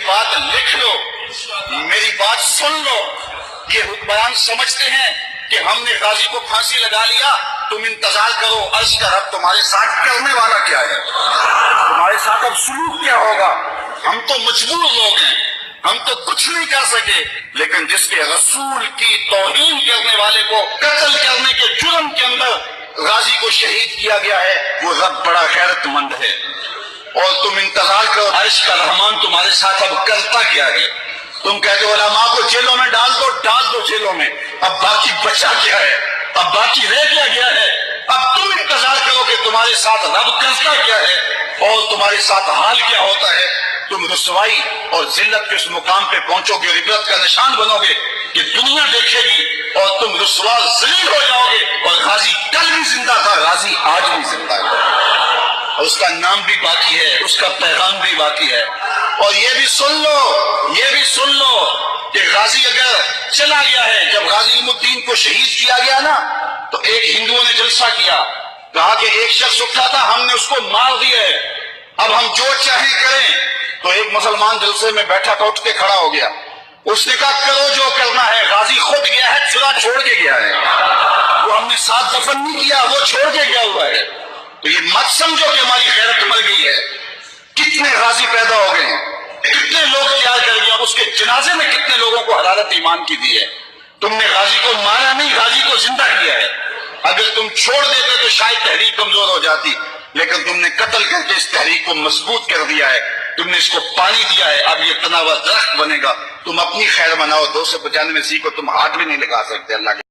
بات لکھ لو، میری بات سن لو۔ یہ حکمران سمجھتے ہیں کہ ہم نے غازی کو پھانسی لگا لیا، تم انتظار کرو، عرض کا رب تمہارے ساتھ کرنے والا کیا ہے، تمہارے ساتھ اب سلوک کیا ہوگا۔ ہم تو مجبور لوگ ہیں، ہم تو کچھ نہیں کر سکے، لیکن جس کے رسول کی توہین کرنے والے کو قتل کرنے کے جرم کے اندر غازی کو شہید کیا گیا ہے، وہ رب بڑا غیرت مند ہے۔ اور تم انتظار کرو، عرش کا رحمان تمہارے ساتھ اب کرتا کیا ہے۔ تم کہتے ہو علماء کو جیلوں میں ڈال دو جیلوں میں، اب باقی بچا کیا ہے، اب باقی رہ کیا گیا ہے۔ اب تم انتظار کرو کہ تمہارے ساتھ رب کرتا کیا ہے اور تمہارے ساتھ حال کیا ہوتا ہے۔ تم رسوائی اور ذلت کے اس مقام پہ پہنچو گے، عبرت کا نشان بنو گے کہ دنیا دیکھے گی، اور تم رسوا ذلیل ہو جاؤ گے۔ اور غازی کل بھی زندہ تھا، غازی آج بھی زندہ ہے، اور اس کا نام بھی باقی ہے، اس کا پیغام بھی باقی ہے۔ اور یہ بھی سن لو کہ غازی اگر چلا گیا ہے، جب غازی علم الدین کو شہید کیا گیا نا، تو ایک ہندوؤں نے جلسہ کیا، کہا کہ ایک شخص اٹھا تھا، ہم نے اس کو مار دیا ہے، اب ہم جو چاہیں کریں۔ تو ایک مسلمان جلسے میں بیٹھا تھا، اٹھ کے کھڑا ہو گیا، اس نے کہا کرو جو کرنا ہے، غازی خود گیا ہے، چھڑا چھوڑ کے گیا ہے، وہ ہم نے ساتھ دفن نہیں کیا، وہ چھوڑ کے گیا ہوا ہے۔ تو یہ مت سمجھو کہ ہماری غیرت مر گئی ہے۔ کتنے غازی پیدا ہو گئے ہیں، کتنے لوگ تیار کر گیا، اس کے جنازے میں کتنے لوگوں کو حرارت ایمان کی دی ہے۔ تم نے غازی کو مارا نہیں، غازی کو زندہ کیا ہے۔ اگر تم چھوڑ دیتے تو شاید تحریک کمزور ہو جاتی، لیکن تم نے قتل کر کے اس تحریک کو مضبوط کر دیا ہے، تم نے اس کو پانی دیا ہے، اب یہ تنا ہوا درخت بنے گا۔ تم اپنی خیر مناؤ، 295 سیکھو، تم ہاتھ بھی نہیں لگا سکتے اللہ کے